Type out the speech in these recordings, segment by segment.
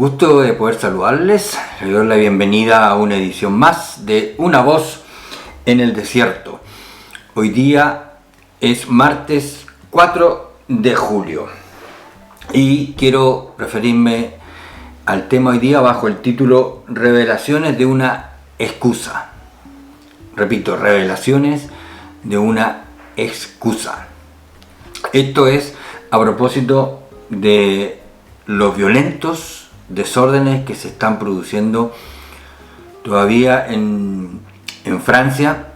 gusto de poder saludarles. Les doy la bienvenida a una edición más de Una Voz en el Desierto. Hoy día es martes 4 de julio y quiero referirme al tema hoy día bajo el título Revelaciones de una excusa. Repito, revelaciones de una excusa. Esto es a propósito de los violentos desórdenes que se están produciendo todavía en Francia,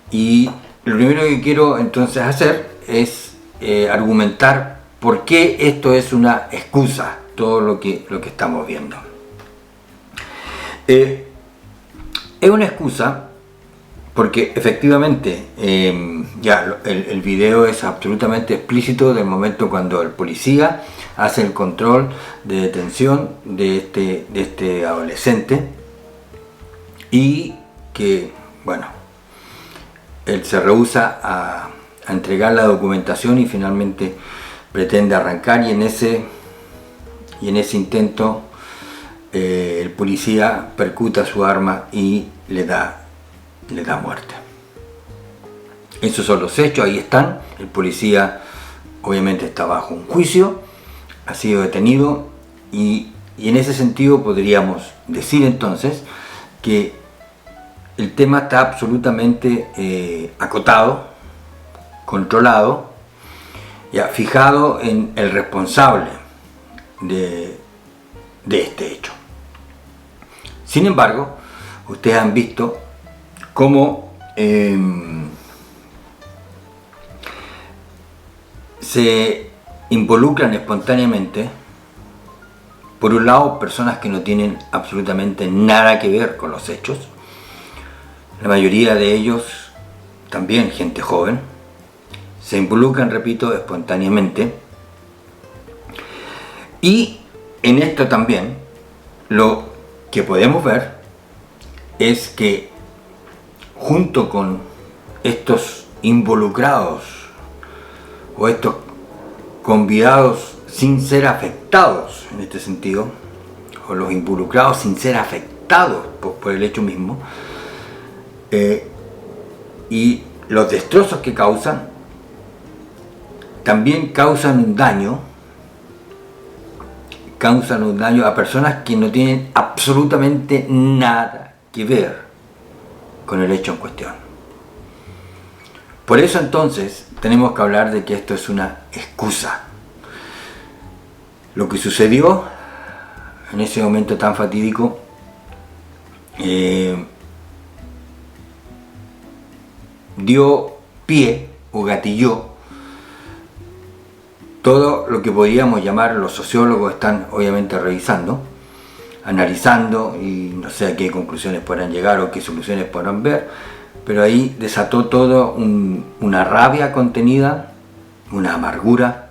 y lo primero que quiero entonces hacer es argumentar por qué esto es una excusa, todo lo que estamos viendo. Es una excusa porque efectivamente ya el video es absolutamente explícito del momento cuando el policía hace el control de detención de este adolescente, y que, bueno, él se rehúsa a entregar la documentación y finalmente pretende arrancar, y en ese intento el policía percuta su arma y le da muerte. Esos son los hechos, ahí están. El policía obviamente está bajo un juicio, ha sido detenido, y en ese sentido podríamos decir entonces que el tema está absolutamente acotado, controlado, ya fijado en el responsable de este hecho. Sin embargo, ustedes han visto cómo se involucran espontáneamente, por un lado, personas que no tienen absolutamente nada que ver con los hechos, la mayoría de ellos también gente joven, se involucran, repito, espontáneamente, y en esto también lo que podemos ver es que junto con estos involucrados o estos convidados sin ser afectados en este sentido, o los involucrados sin ser afectados por el hecho mismo, y los destrozos que causan, también causan un daño a personas que no tienen absolutamente nada que ver con el hecho en cuestión. Por eso entonces tenemos que hablar de que esto es una excusa. Lo que sucedió en ese momento tan fatídico dio pie o gatilló todo lo que podríamos llamar, los sociólogos están obviamente revisando, analizando, y no sé a qué conclusiones podrán llegar o qué soluciones podrán ver, pero ahí desató todo una rabia contenida, una amargura,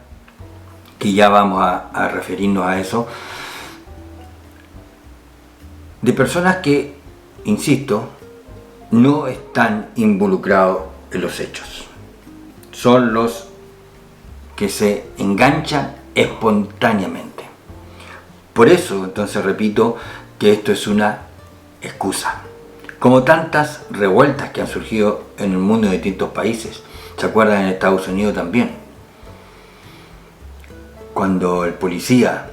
que ya vamos a referirnos a eso, de personas que, insisto, no están involucrados en los hechos. Son los que se enganchan espontáneamente. Por eso, entonces, repito que esto es una excusa. Como tantas revueltas que han surgido en el mundo de distintos países. ¿Se acuerdan en Estados Unidos también? Cuando el policía,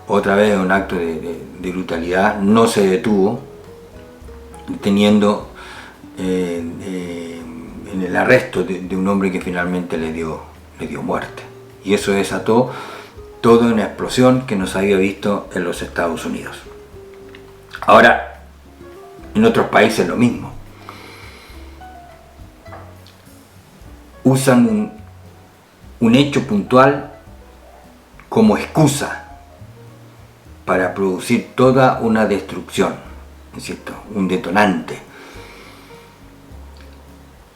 otra vez en un acto de brutalidad, no se detuvo, teniendo en el arresto de un hombre que finalmente le dio muerte. Y eso desató toda una explosión que no se había visto en los Estados Unidos. Ahora, en otros países lo mismo. Usan un hecho puntual como excusa para producir toda una destrucción, ¿cierto? Un detonante.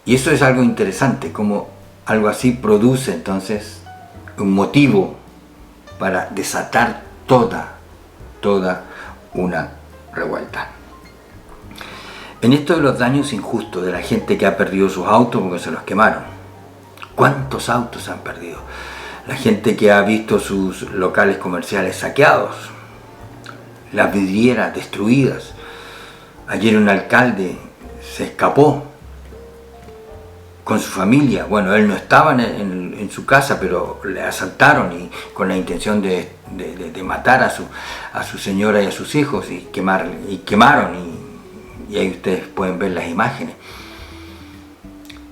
Y eso es algo interesante, como algo así produce entonces un motivo para desatar toda una revuelta. En esto de los daños injustos de la gente que ha perdido sus autos porque se los quemaron, ¿cuántos autos se han perdido? La gente que ha visto sus locales comerciales saqueados, las vidrieras destruidas. Ayer un alcalde se escapó con su familia. Bueno, él no estaba en su casa, pero le asaltaron y con la intención de matar a su señora y a sus hijos y quemaron y ahí ustedes pueden ver las imágenes.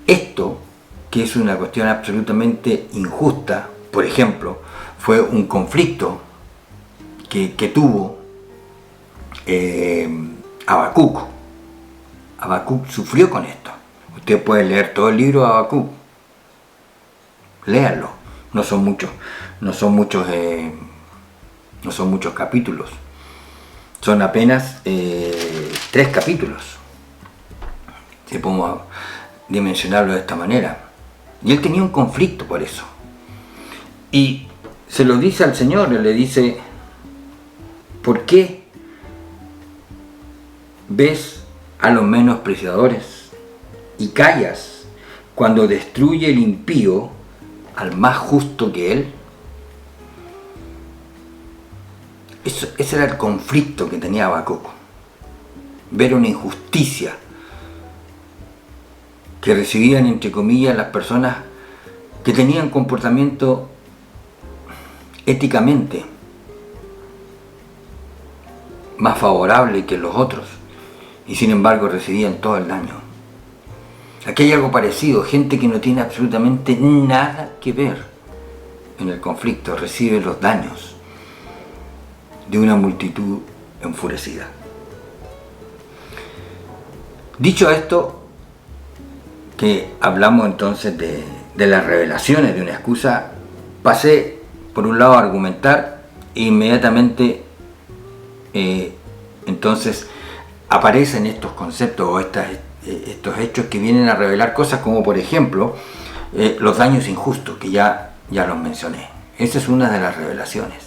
Esto, que es una cuestión absolutamente injusta, por ejemplo, fue un conflicto que tuvo Habacuc. Habacuc sufrió con esto. Usted puede leer todo el libro de Habacuc. Léanlo. No son muchos capítulos. Son apenas 3 capítulos. Si podemos dimensionarlo de esta manera. Y él tenía un conflicto por eso. Y se lo dice al Señor, le dice: ¿por qué ves a los menospreciadores y callas cuando destruye el impío al más justo que él? Ese era el conflicto que tenía Habacuc. Ver una injusticia que recibían, entre comillas, las personas que tenían comportamiento éticamente más favorable que los otros, y sin embargo recibían todo el daño. Aquí hay algo parecido, gente que no tiene absolutamente nada que ver en el conflicto, recibe los daños de una multitud enfurecida. Dicho esto, que hablamos entonces de las revelaciones de una excusa, pasé por un lado a argumentar e inmediatamente entonces aparecen estos conceptos o estos hechos que vienen a revelar cosas como, por ejemplo, los daños injustos, que ya los mencioné. Esa es una de las revelaciones.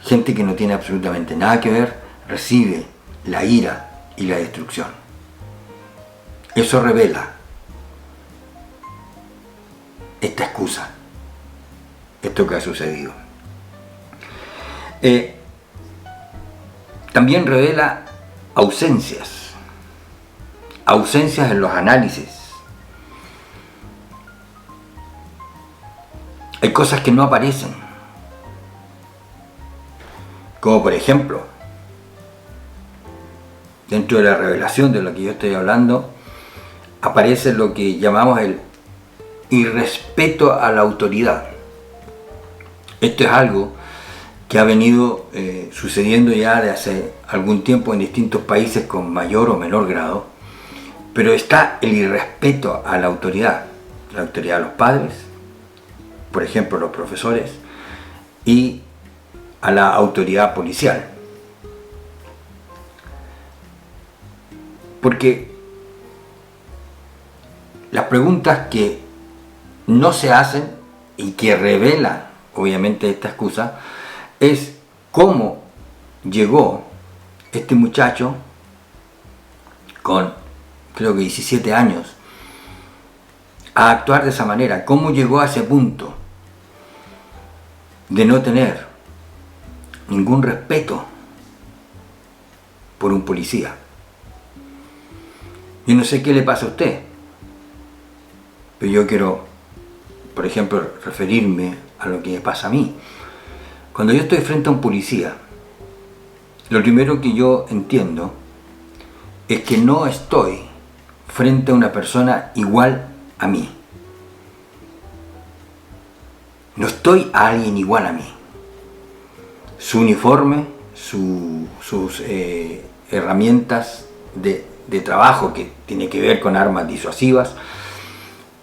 Gente que no tiene absolutamente nada que ver recibe la ira y la destrucción. Eso revela esta excusa, esto que ha sucedido. También revela ausencias en los análisis. Hay cosas que no aparecen, como por ejemplo, dentro de la revelación de lo que yo estoy hablando, aparece lo que llamamos el irrespeto a la autoridad. Esto es algo que ha venido sucediendo ya de hace algún tiempo en distintos países con mayor o menor grado, pero está el irrespeto a la autoridad de los padres, por ejemplo los profesores, y a la autoridad policial. Porque las preguntas que no se hacen y que revelan obviamente esta excusa es cómo llegó este muchacho con creo que 17 años a actuar de esa manera, cómo llegó a ese punto de no tener ningún respeto por un policía. Yo no sé qué le pasa a usted, pero yo quiero, por ejemplo, referirme a lo que me pasa a mí. Cuando yo estoy frente a un policía, lo primero que yo entiendo es que no estoy frente a una persona igual a mí. No estoy a alguien igual a mí. Su uniforme, sus herramientas de trabajo que tiene que ver con armas disuasivas,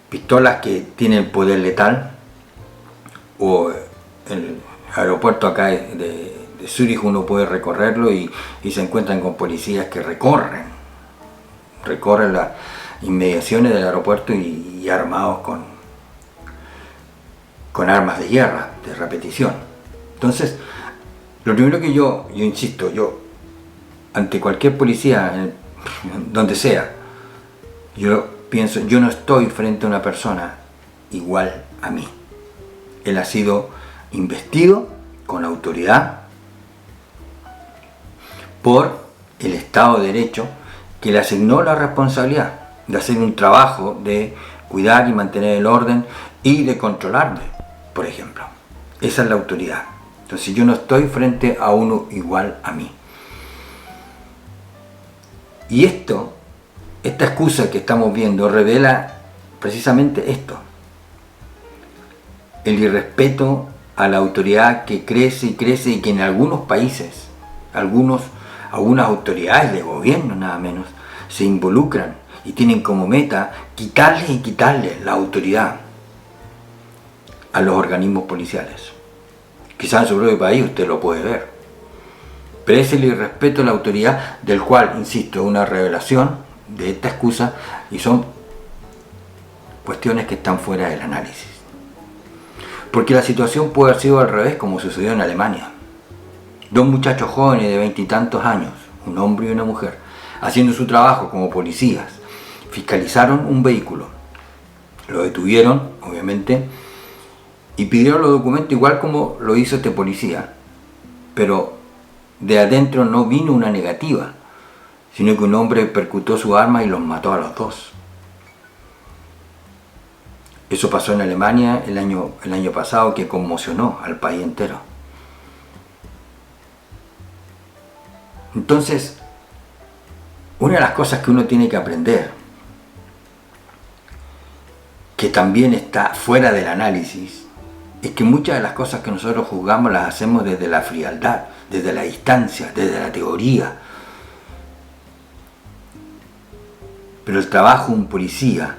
pistolas que tienen poder letal, o el aeropuerto acá de Zúrich uno puede recorrerlo y se encuentran con policías que recorren las inmediaciones del aeropuerto y armados con armas de guerra, de repetición. Entonces, lo primero que yo insisto, ante cualquier policía, donde sea, yo pienso, yo no estoy frente a una persona igual a mí. Él ha sido investido con autoridad por el Estado de Derecho, que le asignó la responsabilidad de hacer un trabajo de cuidar y mantener el orden y de controlarme, por ejemplo. Esa es la autoridad. Entonces yo no estoy frente a uno igual a mí. Y esta excusa que estamos viendo revela precisamente esto: el irrespeto a la autoridad que crece y crece, y que en algunos países, algunas autoridades de gobierno nada menos, se involucran y tienen como meta quitarle la autoridad a los organismos policiales. Quizás en su propio país usted lo puede ver. Pero es el irrespeto a la autoridad, del cual, insisto, es una revelación de esta excusa, y son cuestiones que están fuera del análisis. Porque la situación puede haber sido al revés, como sucedió en Alemania. Dos muchachos jóvenes de 20 y tantos años, un hombre y una mujer, haciendo su trabajo como policías, fiscalizaron un vehículo, lo detuvieron, obviamente, y pidieron los documentos igual como lo hizo este policía, pero de adentro no vino una negativa, sino que un hombre percutó su arma y los mató a los dos. Eso pasó en Alemania el año pasado, que conmocionó al país entero. Entonces, una de las cosas que uno tiene que aprender, que también está fuera del análisis, es que muchas de las cosas que nosotros juzgamos las hacemos desde la frialdad, desde la distancia, desde la teoría. Pero el trabajo de un policía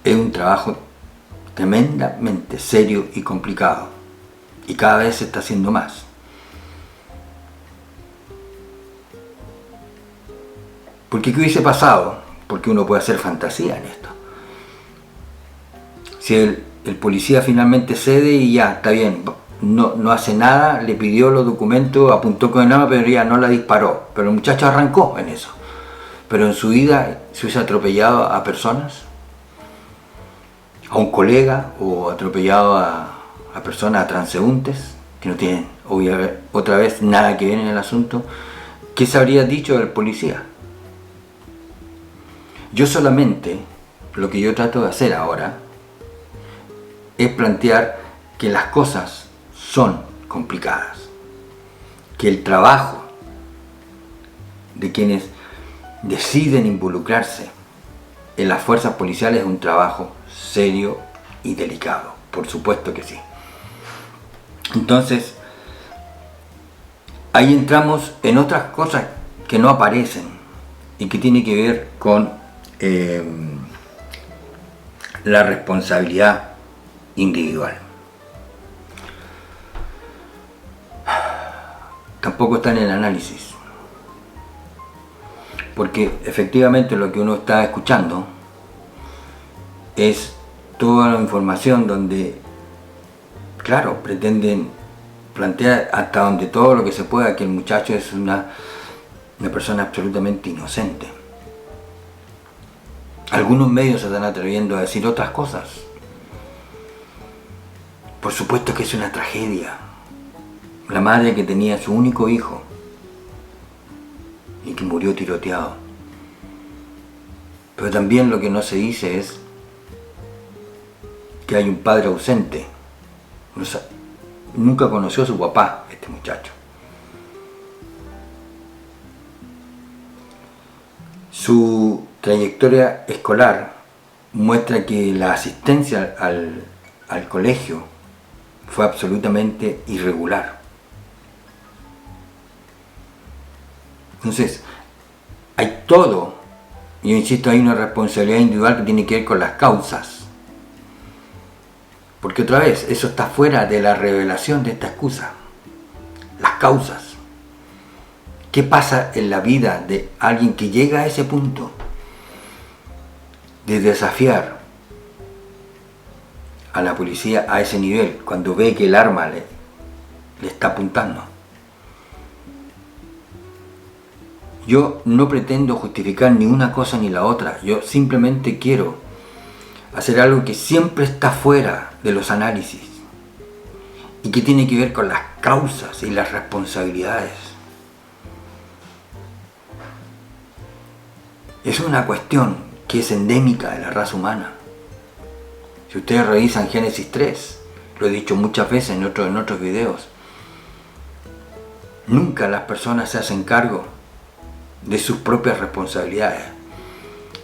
es un trabajo tremendamente serio y complicado, y cada vez se está haciendo más. Porque ¿qué hubiese pasado? Porque uno puede hacer fantasía en esto. Si el policía finalmente cede y ya, está bien, no hace nada, le pidió los documentos, apuntó con el arma, pero ya no la disparó. Pero el muchacho arrancó en eso. Pero en su vida se hubiese atropellado a personas, a un colega, o atropellado a personas, a transeúntes, que no tienen, obviamente, otra vez nada que ver en el asunto. ¿Qué se habría dicho del policía? Yo solamente, lo que yo trato de hacer ahora, es plantear que las cosas son complicadas, que el trabajo de quienes deciden involucrarse en las fuerzas policiales es un trabajo serio y delicado, por supuesto que sí. Entonces, ahí entramos en otras cosas que no aparecen y que tiene que ver con la responsabilidad individual. Tampoco está en el análisis, porque efectivamente lo que uno está escuchando es toda la información donde, claro, pretenden plantear hasta donde todo lo que se pueda que el muchacho es una persona absolutamente inocente. Algunos medios se están atreviendo a decir otras cosas. Por supuesto que es una tragedia. La madre que tenía su único hijo y que murió tiroteado. Pero también lo que no se dice es que hay un padre ausente. Nunca conoció a su papá, este muchacho. Su trayectoria escolar muestra que la asistencia al colegio fue absolutamente irregular. Entonces, hay todo, yo insisto, hay una responsabilidad individual que tiene que ver con las causas. Porque otra vez, eso está fuera de la revelación de esta excusa. Las causas. ¿Qué pasa en la vida de alguien que llega a ese punto de desafiar a la policía a ese nivel, cuando ve que el arma le está apuntando? Yo no pretendo justificar ni una cosa ni la otra, yo simplemente quiero hacer algo que siempre está fuera de los análisis y que tiene que ver con las causas y las responsabilidades. Es una cuestión que es endémica de la raza humana. Si ustedes revisan Génesis 3, lo he dicho muchas veces en otros videos, nunca las personas se hacen cargo de sus propias responsabilidades.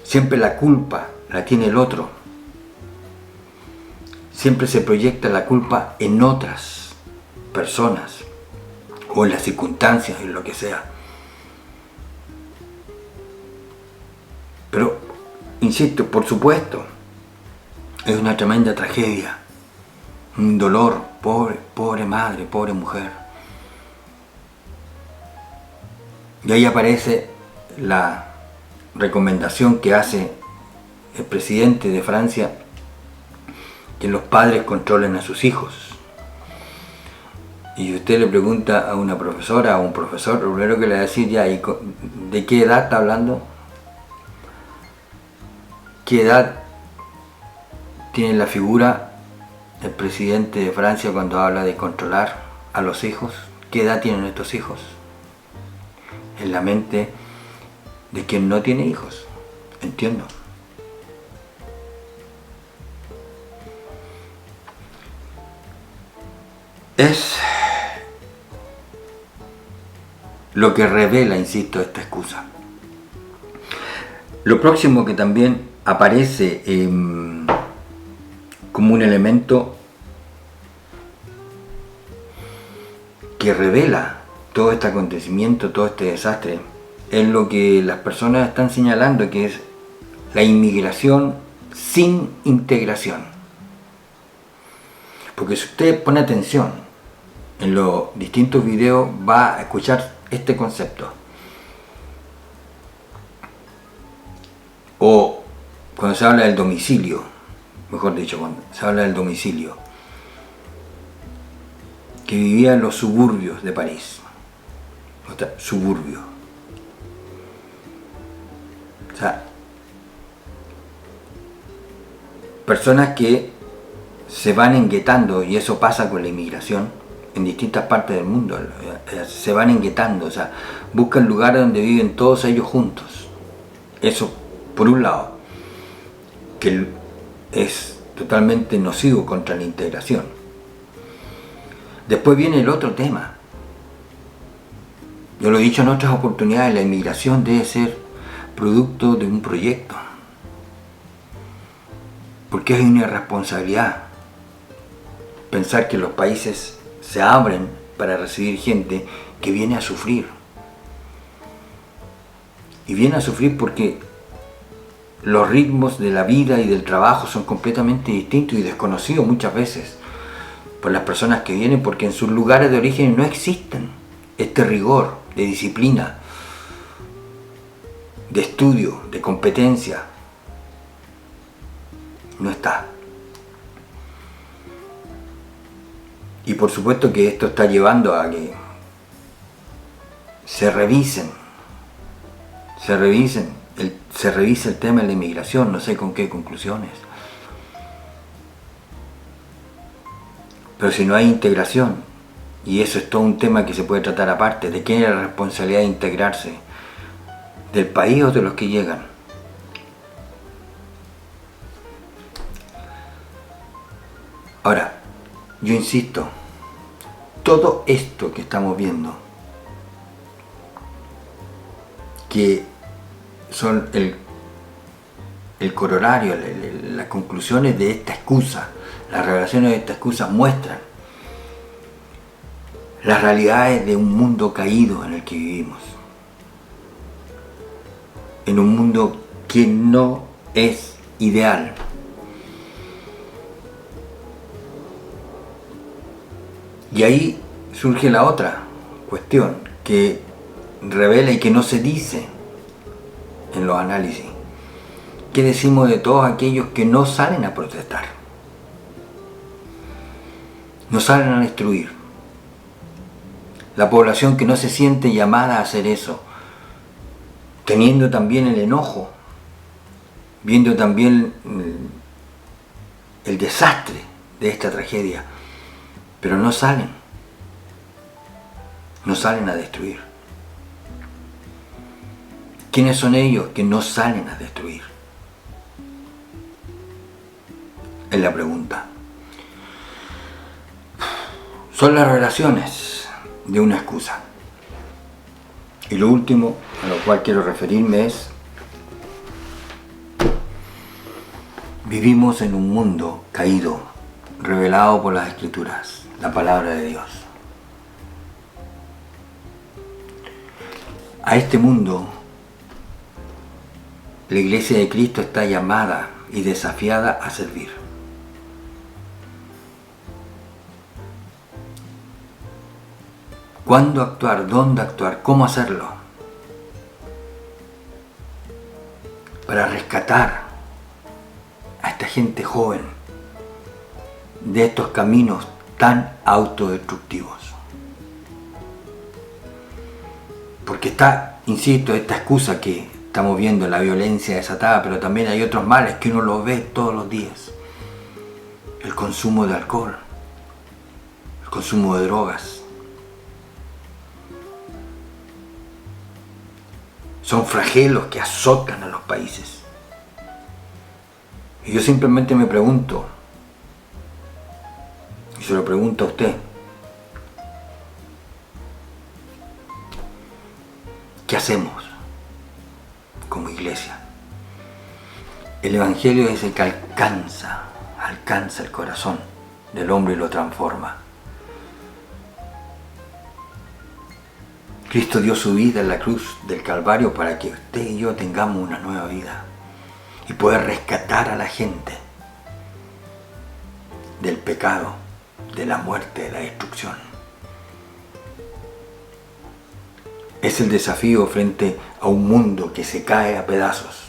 Siempre la culpa la tiene el otro. Siempre se proyecta la culpa en otras personas o en las circunstancias, en lo que sea. Pero, insisto, por supuesto, es una tremenda tragedia, un dolor, pobre madre, pobre mujer. Y ahí aparece la recomendación que hace el presidente de Francia, que los padres controlen a sus hijos. Y usted le pregunta a una profesora, a un profesor, lo primero que le va a decir, ya, ¿y de qué edad está hablando? ¿Qué edad tiene la figura del presidente de Francia cuando habla de controlar a los hijos? ¿Qué edad tienen estos hijos? En la mente de quien no tiene hijos. Entiendo. Es lo que revela, insisto, esta excusa. Lo próximo que también aparece como un elemento que revela todo este acontecimiento, todo este desastre, es lo que las personas están señalando, que es la inmigración sin integración. Porque si usted pone atención en los distintos videos, va a escuchar este concepto. O cuando se habla del domicilio, mejor dicho, cuando se habla del domicilio, que vivía en los suburbios de París. O sea, suburbio. O sea, personas que se van enguetando, y eso pasa con la inmigración en distintas partes del mundo, se van enguetando, o sea, buscan lugares donde viven todos ellos juntos. Eso, por un lado, que es totalmente nocivo contra la integración. Después viene el otro tema. Yo lo he dicho en otras oportunidades, la inmigración debe ser producto de un proyecto. Porque es una irresponsabilidad pensar que los países se abren para recibir gente que viene a sufrir. Y viene a sufrir porque los ritmos de la vida y del trabajo son completamente distintos y desconocidos muchas veces por las personas que vienen, porque en sus lugares de origen no existen este rigor de disciplina, de estudio, de competencia. No está. Y por supuesto que esto está llevando a que se revise el tema de la inmigración, no sé con qué conclusiones. Pero si no hay integración, y eso es todo un tema que se puede tratar aparte, ¿de quién es la responsabilidad de integrarse? ¿Del país o de los que llegan? Ahora, yo insisto, todo esto que estamos viendo, que son el corolario, las conclusiones de esta excusa, las revelaciones de esta excusa muestran las realidades de un mundo caído en el que vivimos, en un mundo que no es ideal. Y ahí surge la otra cuestión que revela y que no se dice en los análisis. ¿Qué decimos de todos aquellos que no salen a protestar? No salen a destruir. La población que no se siente llamada a hacer eso, teniendo también el enojo, viendo también el desastre de esta tragedia, pero no salen. no salen a destruir. ¿Quiénes son ellos que no salen a destruir? Es la pregunta. Son las relaciones de una excusa. Y lo último a lo cual quiero referirme es: vivimos en un mundo caído, revelado por las Escrituras, la palabra de Dios. A este mundo, la Iglesia de Cristo está llamada y desafiada a servir. ¿Cuándo actuar? ¿Dónde actuar? ¿Cómo hacerlo? Para rescatar a esta gente joven de estos caminos tan autodestructivos. Porque está, insisto, esta excusa que estamos viendo, la violencia desatada, pero también hay otros males que uno los ve todos los días. El consumo de alcohol, el consumo de drogas. Son flagelos que azotan a los países. Y yo simplemente me pregunto, y se lo pregunto a usted, ¿qué hacemos como iglesia? El Evangelio es el que alcanza el corazón del hombre y lo transforma. Cristo dio su vida en la cruz del Calvario para que usted y yo tengamos una nueva vida y poder rescatar a la gente del pecado, de la muerte, de la destrucción. Es el desafío frente a un mundo que se cae a pedazos.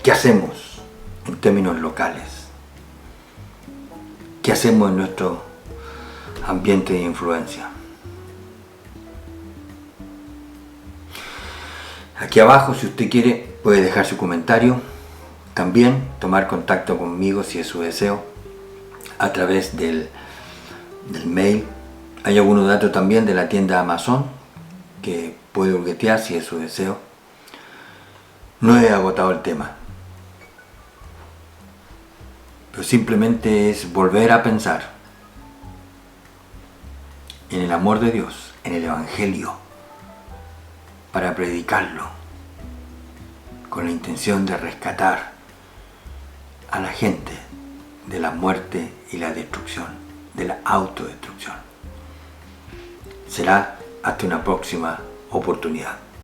¿Qué hacemos en términos locales? ¿Qué hacemos en nuestro ambiente de influencia? Aquí abajo, si usted quiere, puede dejar su comentario. También tomar contacto conmigo, si es su deseo, a través del mail. Hay algunos datos también de la tienda Amazon que puede hurguetear, si es su deseo. No he agotado el tema, pero simplemente es volver a pensar en el amor de Dios, en el Evangelio, para predicarlo con la intención de rescatar a la gente de la muerte y la destrucción, de la autodestrucción. Será hasta una próxima oportunidad.